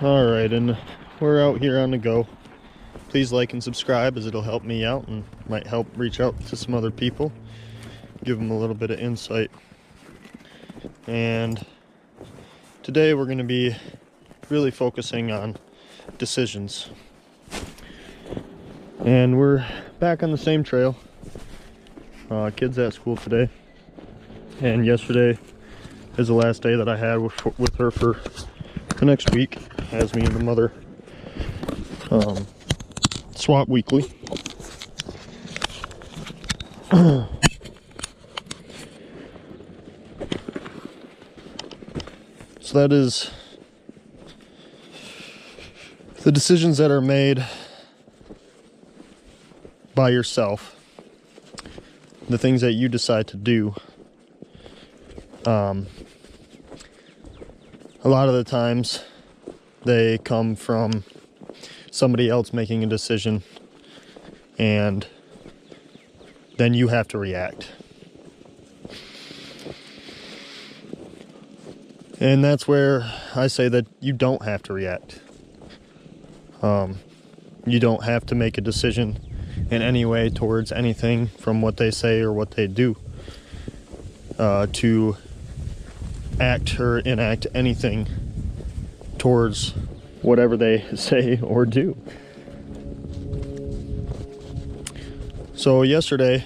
Alright, and we're out here on the go. Please like and subscribe, as it'll help me out and might help reach out to some other people, give them a little bit of insight. And today we're going to be really focusing on decisions. And we're back on the same trail. Kids at school today, and yesterday is the last day that I had with her for the next week, as me and the mother swap weekly. So that is the decisions that are made by yourself, the things that you decide to do. A lot of the times they come from somebody else making a decision, and then you have to react. And that's where I say that you don't have to react. You don't have to make a decision in any way towards anything from what they say or what they do, to act or enact anything towards whatever they say or do. So yesterday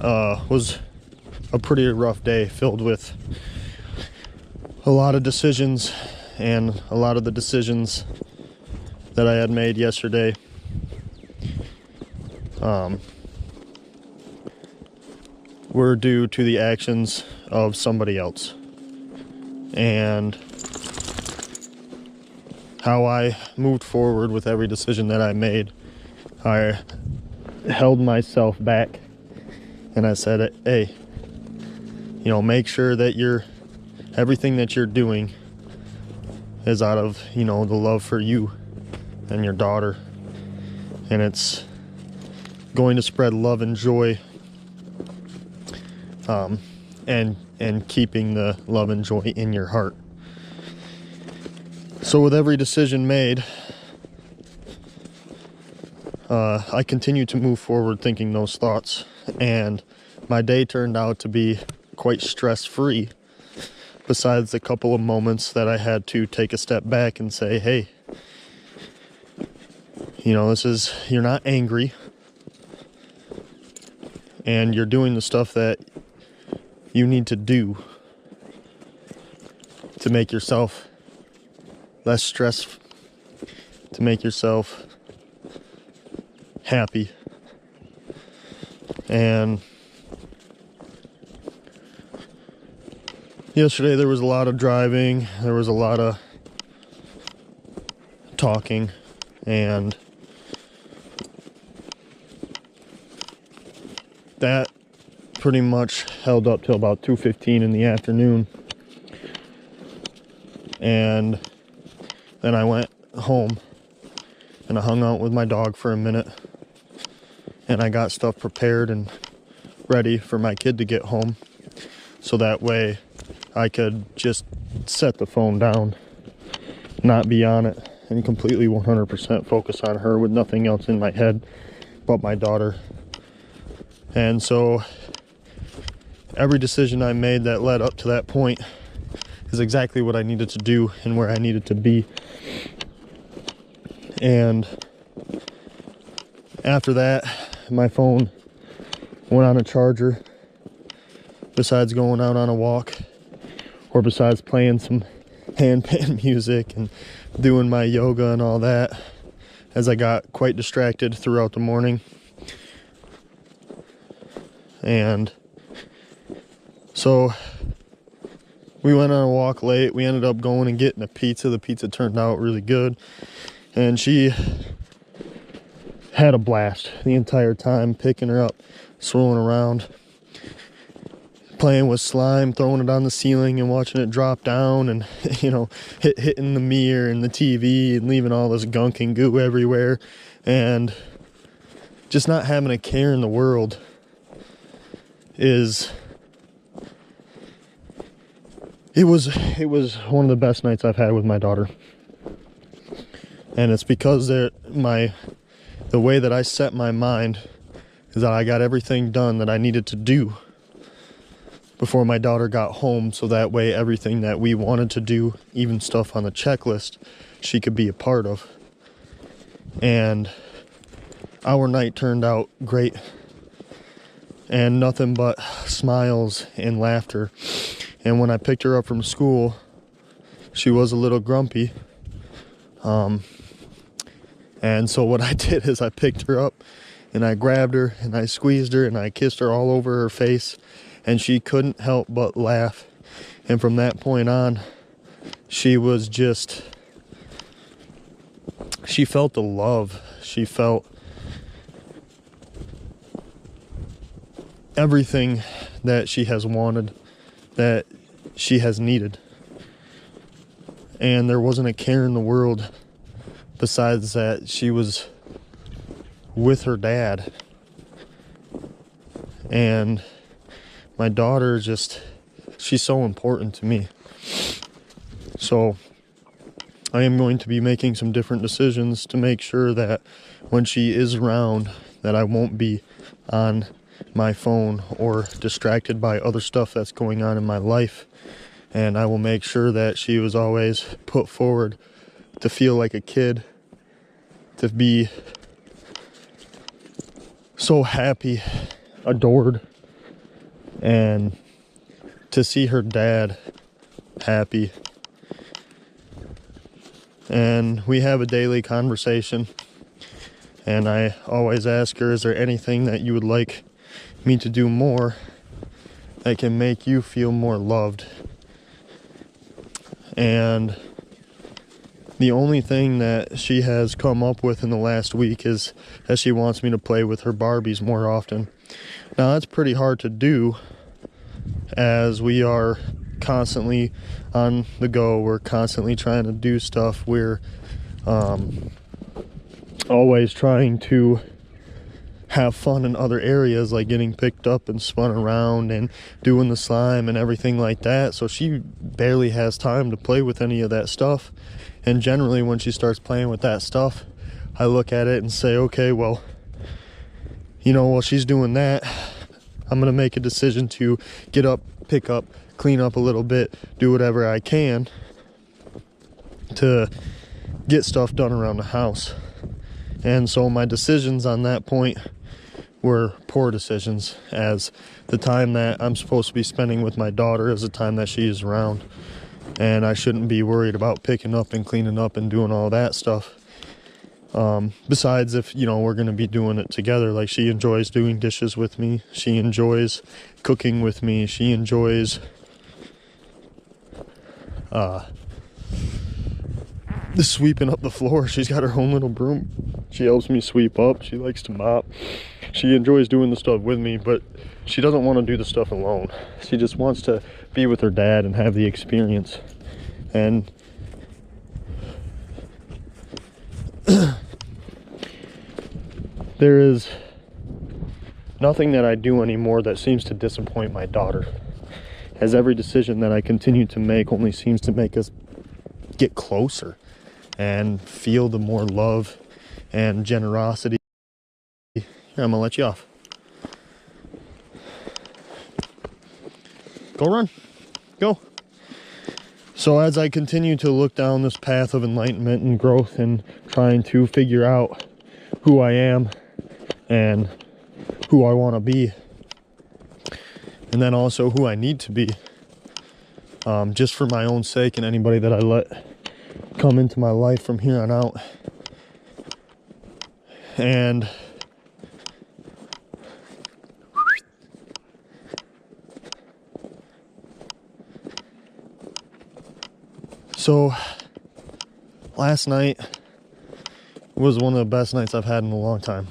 was a pretty rough day, filled with a lot of decisions, and a lot of the decisions that I had made yesterday were due to the actions of somebody else, and how I moved forward with every decision that I made. I held myself back and I said, hey, make sure that everything that you're doing is out of, the love for you and your daughter, and it's going to spread love and joy, and keeping the love and joy in your heart. So with every decision made, I continued to move forward thinking those thoughts, and my day turned out to be quite stress-free, besides the couple of moments that I had to take a step back and say, hey, you're not angry, and you're doing the stuff that you need to do to make yourself less stressed, to make yourself happy. And yesterday there was a lot of driving, there was a lot of talking, and that pretty much held up till about 2:15 in the afternoon. And then I went home and I hung out with my dog for a minute, and I got stuff prepared and ready for my kid to get home, so that way I could just set the phone down, not be on it, and completely 100% focus on her with nothing else in my head but my daughter. And so every decision I made that led up to that point is exactly what I needed to do and where I needed to be. And after that, my phone went on a charger, besides going out on a walk, or besides playing some handpan music and doing my yoga and all that, as I got quite distracted throughout the morning. And so we went on a walk late. We ended up going and getting a pizza. The pizza turned out really good, and she had a blast the entire time, picking her up, swirling around, playing with slime, throwing it on the ceiling and watching it drop down, and hitting the mirror and the TV and leaving all this gunk and goo everywhere, and just not having a care in the world is It was one of the best nights I've had with my daughter. And it's because the way that I set my mind is that I got everything done that I needed to do before my daughter got home, so that way everything that we wanted to do, even stuff on the checklist, she could be a part of. And our night turned out great, and nothing but smiles and laughter. And when I picked her up from school, she was a little grumpy. And so what I did is I picked her up and I grabbed her and I squeezed her and I kissed her all over her face, and she couldn't help but laugh. And from that point on, she felt the love. She felt everything that she has wanted, that she has needed. And there wasn't a care in the world besides that she was with her dad. And my daughter she's so important to me. So I am going to be making some different decisions to make sure that when she is around, that I won't be on my phone or distracted by other stuff that's going on in my life. And I will make sure that she was always put forward to feel like a kid, to be so happy, adored, and to see her dad happy. And we have a daily conversation, and I always ask her, is there anything that you would like me to do more that can make you feel more loved? And the only thing that she has come up with in the last week is that she wants me to play with her Barbies more often. Now that's pretty hard to do, as we are constantly on the go. We're constantly trying to do stuff. We're always trying to have fun in other areas, like getting picked up and spun around and doing the slime and everything like that. So she barely has time to play with any of that stuff. And generally when she starts playing with that stuff, I look at it and say, okay, well, while she's doing that, I'm going to make a decision to get up, pick up, clean up a little bit, do whatever I can to get stuff done around the house. And so my decisions on that point were poor decisions, as the time that I'm supposed to be spending with my daughter is the time that she is around. And I shouldn't be worried about picking up and cleaning up and doing all that stuff. Besides if, we're going to be doing it together. Like, she enjoys doing dishes with me. She enjoys cooking with me. She enjoys sweeping up the floor. She's got her own little broom. She helps me sweep up. She likes to mop. She enjoys doing the stuff with me, but she doesn't want to do the stuff alone. She just wants to be with her dad and have the experience. And there is nothing that I do anymore that seems to disappoint my daughter, as every decision that I continue to make only seems to make us get closer and feel the more love and generosity. Here, I'm gonna let you off. Go run. Go. So as I continue to look down this path of enlightenment and growth and trying to figure out who I am and who I want to be, and then also who I need to be, just for my own sake and anybody that I let come into my life from here on out. And so last night was one of the best nights I've had in a long time.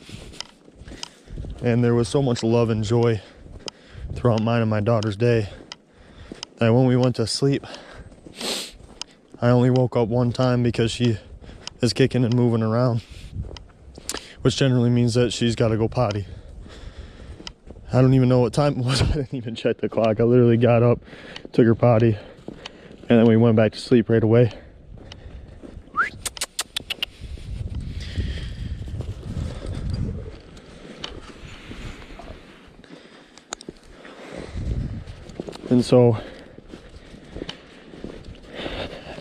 And there was so much love and joy throughout mine and my daughter's day that when we went to sleep, I only woke up one time because she is kicking and moving around, which generally means that she's got to go potty. I don't even know what time it was. I didn't even check the clock. I literally got up, took her potty, And then we went back to sleep right away. And so,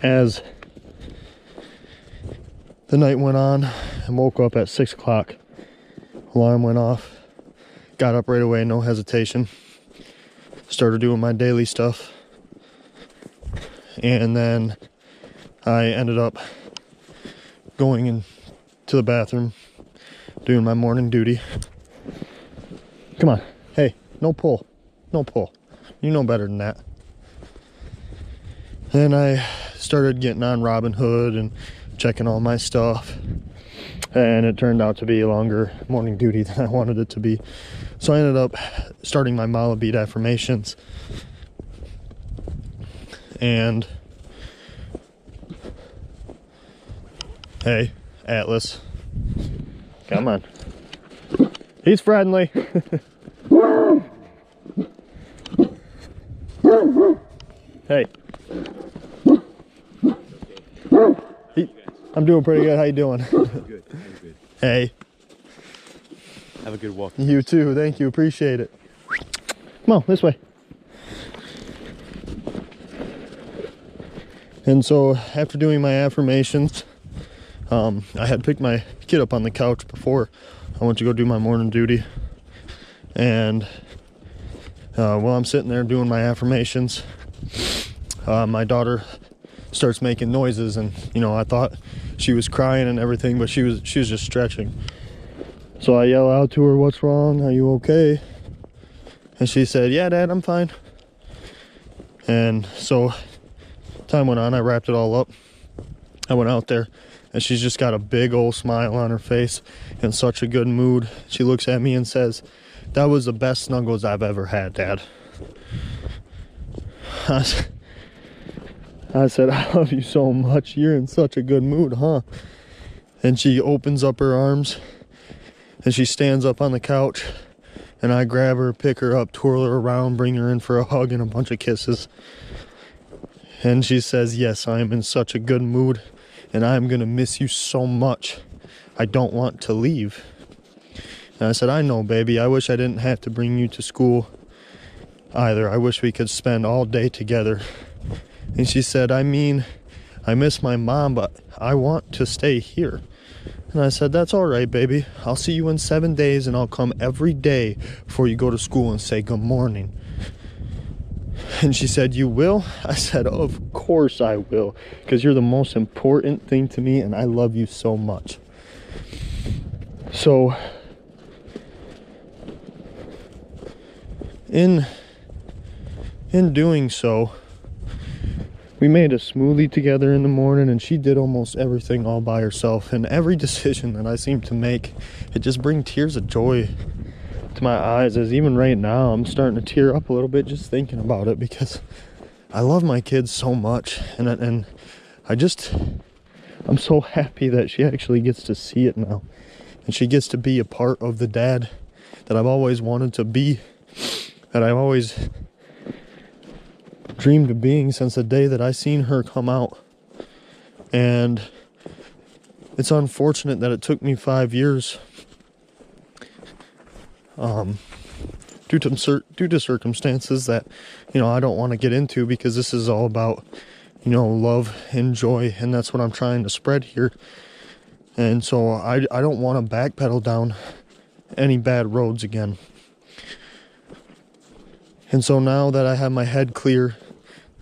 as the night went on, I woke up at 6 o'clock. Alarm went off. Got up right away, no hesitation. Started doing my daily stuff. And then I ended up going into the bathroom, doing my morning duty. Come on. Hey, no pull. No pull. You know better than that. Then I started getting on Robinhood and checking all my stuff. And it turned out to be a longer morning duty than I wanted it to be. So I ended up starting my mala bead affirmations. And hey, Atlas, come on. He's friendly. Hey. I'm doing pretty good. How you doing? Good. I'm good. Hey. Have a good walk. You too. Thank you. Appreciate it. Come on, this way. And so after doing my affirmations, I had picked my kid up on the couch before I went to go do my morning duty. And while I'm sitting there doing my affirmations, my daughter starts making noises, and you know, I thought she was crying and everything, but she was just stretching. So I yell out to her, "What's wrong? Are you okay?" And she said, "Yeah, Dad, I'm fine." And so time went on, I wrapped it all up. I went out there, and she's just got a big old smile on her face in such a good mood. She looks at me and says, "That was the best snuggles I've ever had, Dad." I said, "I love you so much. You're in such a good mood, huh?" And she opens up her arms and she stands up on the couch, and I grab her, pick her up, twirl her around, bring her in for a hug and a bunch of kisses. And she says, "Yes, I am in such a good mood, and I'm going to miss you so much. I don't want to leave." And I said, "I know, baby. I wish I didn't have to bring you to school either. I wish we could spend all day together." And she said, "I mean, I miss my mom, but I want to stay here." And I said, "That's all right, baby. I'll see you in 7 days, and I'll come every day before you go to school and say good morning." And she said, "You will?" I said, "Of course I will, because you're the most important thing to me, and I love you so much." So in doing so, we made a smoothie together in the morning, and she did almost everything all by herself. And every decision that I seem to make, it just brings tears of joy to my eyes. As even right now, I'm starting to tear up a little bit just thinking about it, because I love my kids so much, and I'm so happy that she actually gets to see it now, and she gets to be a part of the dad that I've always wanted to be, that I've always dreamed of being since the day that I seen her come out. And it's unfortunate that it took me 5 years due to circumstances that, you know, I don't want to get into, because this is all about, you know, love and joy, and that's what I'm trying to spread here. And so I don't want to backpedal down any bad roads again. And so now that I have my head clear,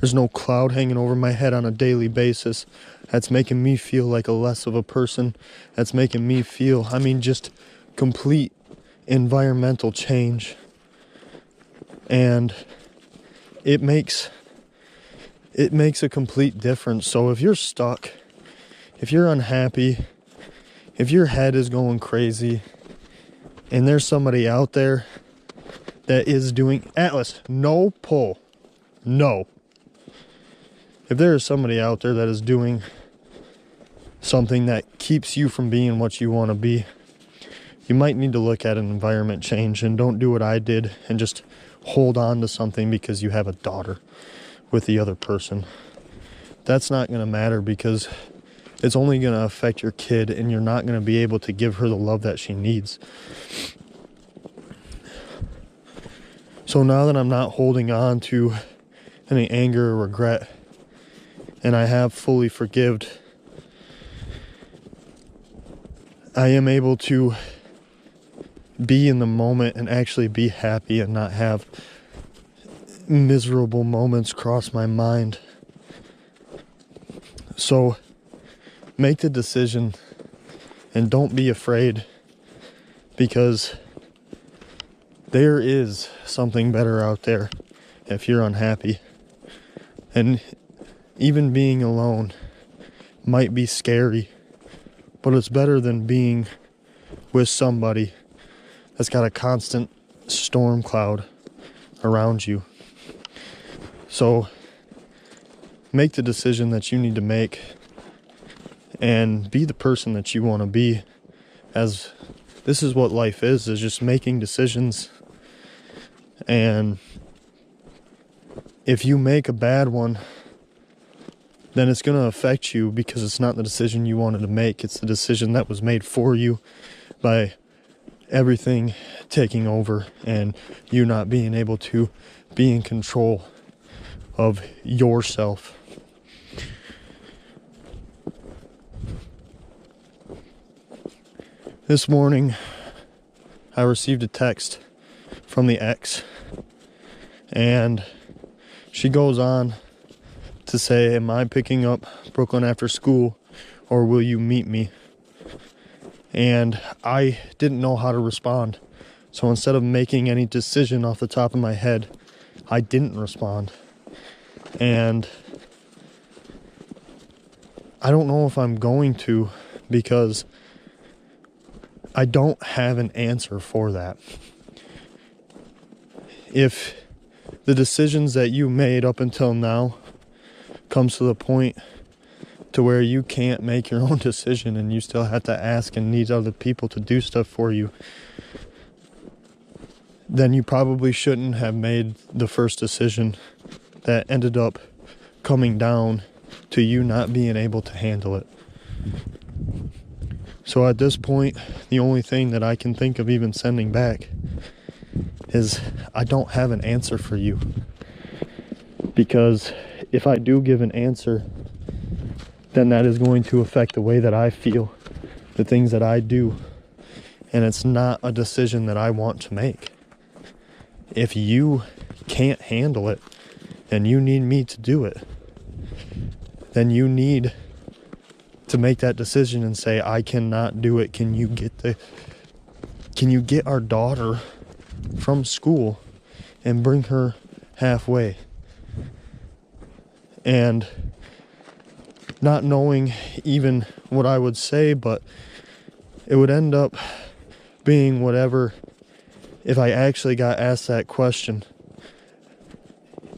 there's no cloud hanging over my head on a daily basis. That's making me feel like a less of a person. That's making me feel, I mean, just complete environmental change. And it makes a complete difference. So if you're stuck, if you're unhappy, if your head is going crazy, and there's somebody out there that is doing, Atlas, no pull, no. If there is somebody out there that is doing something that keeps you from being what you want to be, you might need to look at an environment change, and don't do what I did and just hold on to something because you have a daughter with the other person. that's not going to matter, because it's only going to affect your kid, and you're not going to be able to give her the love that she needs. So now that I'm not holding on to any anger or regret, and I have fully forgived, I am able to be in the moment and actually be happy and not have miserable moments cross my mind. So make the decision and don't be afraid, because there is something better out there if you're unhappy. And even being alone might be scary, but it's better than being with somebody that's got a constant storm cloud around you. So make the decision that you need to make and be the person that you want to be, as this is what life is just making decisions. And if you make a bad one, then it's going to affect you, because it's not the decision you wanted to make. It's the decision that was made for you by everything taking over and you not being able to be in control of yourself. This morning, I received a text from the ex, and she goes on to say, am I picking up Brooklyn after school, or will you meet me? And I didn't know how to respond. So instead of making any decision off the top of my head, I didn't respond. And I don't know if I'm going to, because I don't have an answer for that. If the decisions that you made up until now comes to the point to where you can't make your own decision and you still have to ask and need other people to do stuff for you, then you probably shouldn't have made the first decision that ended up coming down to you not being able to handle it. So at this point, the only thing that I can think of even sending back is, I don't have an answer for you. Because if I do give an answer, then that is going to affect the way that I feel, the things that I do, and it's not a decision that I want to make. If you can't handle it and you need me to do it, then you need to make that decision and say, I cannot do it. Can you get our daughter from school and bring her halfway? And not knowing even what I would say, but it would end up being whatever. If I actually got asked that question,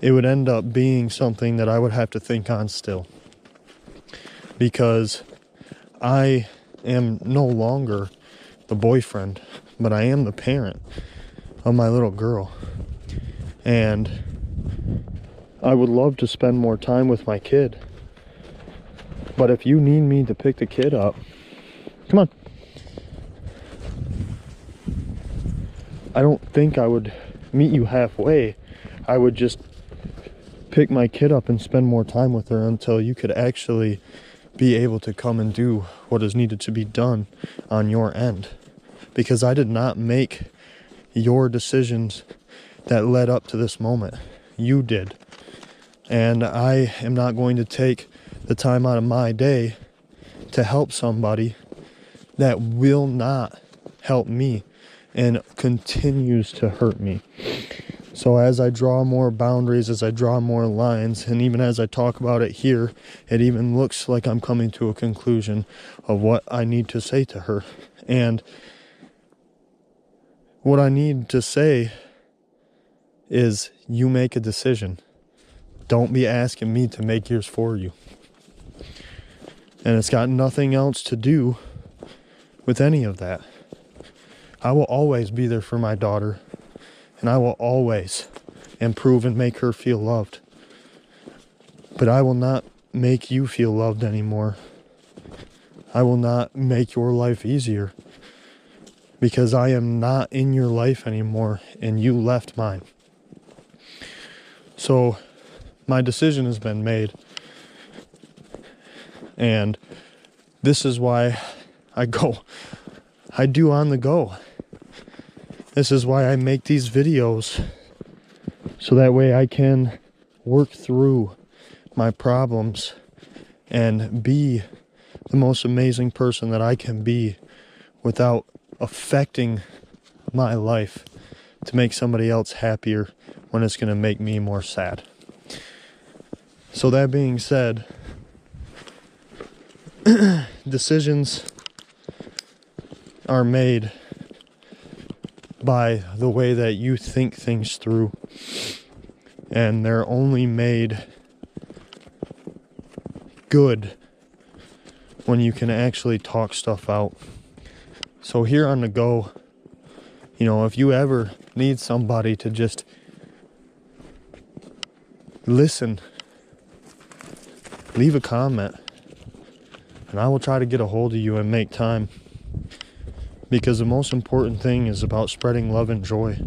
it would end up being something that I would have to think on still. Because I am no longer the boyfriend, but I am the parent of my little girl. And I would love to spend more time with my kid. But if you need me to pick the kid up, come on. I don't think I would meet you halfway. I would just pick my kid up and spend more time with her until you could actually be able to come and do what is needed to be done on your end. Because I did not make your decisions that led up to this moment. You did. And I am not going to take the time out of my day to help somebody that will not help me and continues to hurt me. So as I draw more boundaries, as I draw more lines, and even as I talk about it here, it even looks like I'm coming to a conclusion of what I need to say to her. And what I need to say is, you make a decision. Don't be asking me to make yours for you. And it's got nothing else to do with any of that. I will always be there for my daughter, and I will always improve and make her feel loved. But I will not make you feel loved anymore. I will not make your life easier, because I am not in your life anymore and you left mine. So my decision has been made, and this is why I do on the go. This is why I make these videos, so that way I can work through my problems and be the most amazing person that I can be without affecting my life to make somebody else happier when it's going to make me more sad. So that being said, decisions are made by the way that you think things through, and they're only made good when you can actually talk stuff out. So here on the go, if you ever need somebody to just listen, leave a comment, and I will try to get a hold of you and make time, because the most important thing is about spreading love and joy,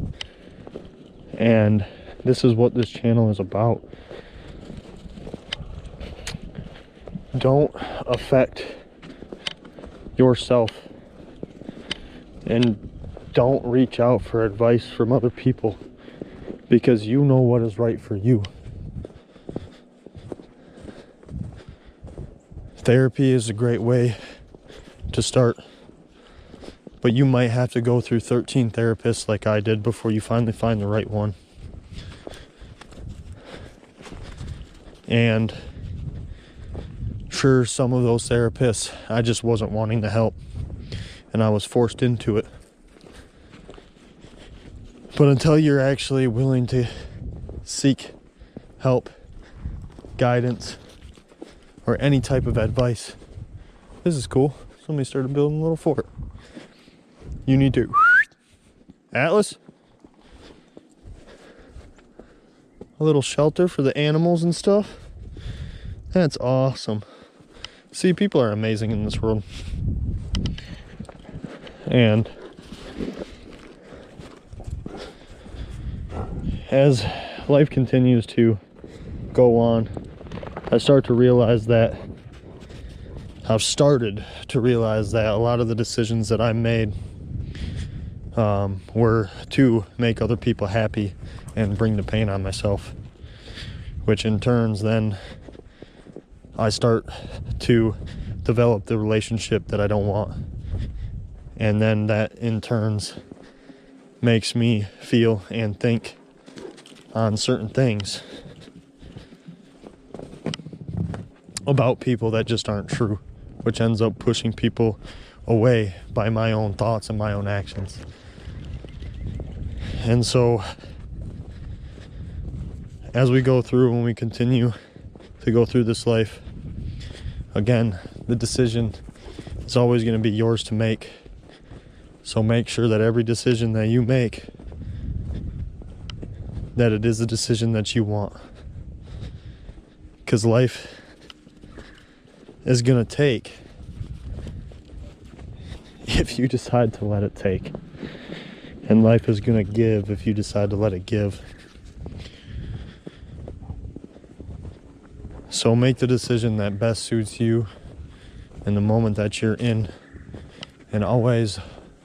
and this is what this channel is about. Don't affect yourself, and don't reach out for advice from other people, because you know what is right for you. Therapy is a great way to start, but you might have to go through 13 therapists like I did before you finally find the right one. And sure, some of those therapists, I just wasn't wanting to help, and I was forced into it. But until you're actually willing to seek help, guidance, or any type of advice, this is cool. Somebody started building a little fort. You need to, Atlas, a little shelter for the animals and stuff. That's awesome. See, people are amazing in this world. And as life continues to go on, I've started to realize that a lot of the decisions that I made were to make other people happy and bring the pain on myself, which in turns then I start to develop the relationship that I don't want, and then that in turns makes me feel and think on certain things about people that just aren't true, which ends up pushing people away by my own thoughts and my own actions. And so as we go through, when we continue to go through this life, again, the decision is always going to be yours to make. So make sure that every decision that you make, that it is the decision that you want. Because life is going to take if you decide to let it take. And life is going to give if you decide to let it give. So make the decision that best suits you in the moment that you're in. And always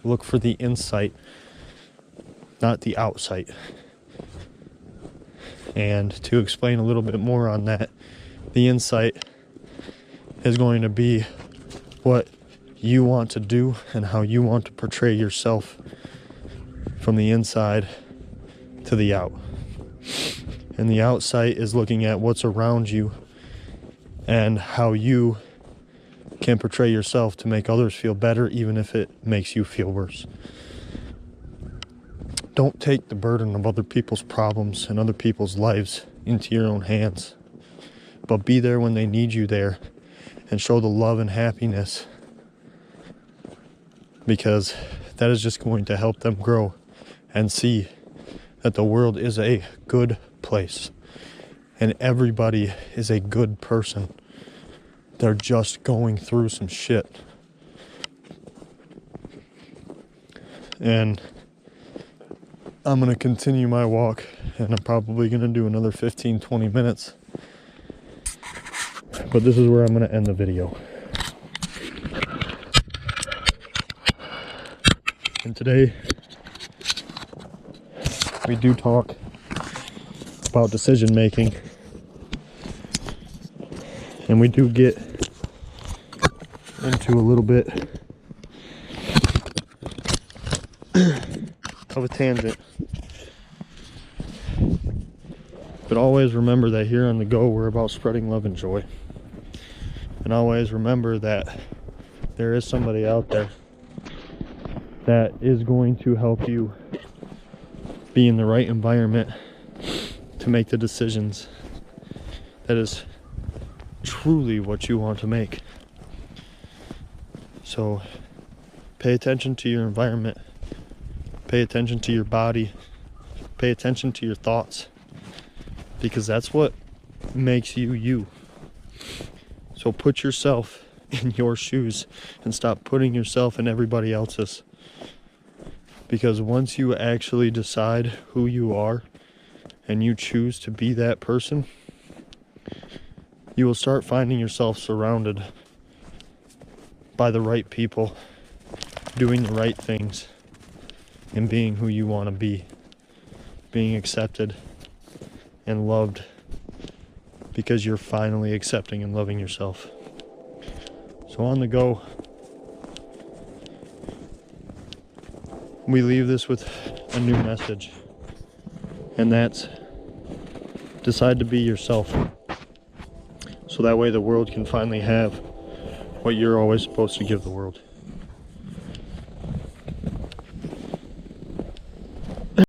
look for the insight, not the outsight. And to explain a little bit more on that, the insight is going to be what you want to do and how you want to portray yourself from the inside to the out. And the outside is looking at what's around you and how you can portray yourself to make others feel better, even if it makes you feel worse. Don't take the burden of other people's problems and other people's lives into your own hands, but be there when they need you there and show the love and happiness, because that is just going to help them grow and see that the world is a good place and everybody is a good person They're just going through some shit. And I'm going to continue my walk, and I'm probably going to do another 15-20 minutes. But this is where I'm going to end the video. And today, we do talk about decision making. And we do get into a little bit of a tangent. But always remember that here on The Go, we're about spreading love and joy. And always remember that there is somebody out there that is going to help you be in the right environment to make the decisions that is truly what you want to make. So pay attention to your environment, pay attention to your body, pay attention to your thoughts, because that's what makes you you. So put yourself in your shoes and stop putting yourself in everybody else's. Because once you actually decide who you are and you choose to be that person, you will start finding yourself surrounded by the right people, doing the right things, and being who you want to be, being accepted and loved, because you're finally accepting and loving yourself. So on The Go, we leave this with a new message, and that's decide to be yourself, so that way the world can finally have what you're always supposed to give the world.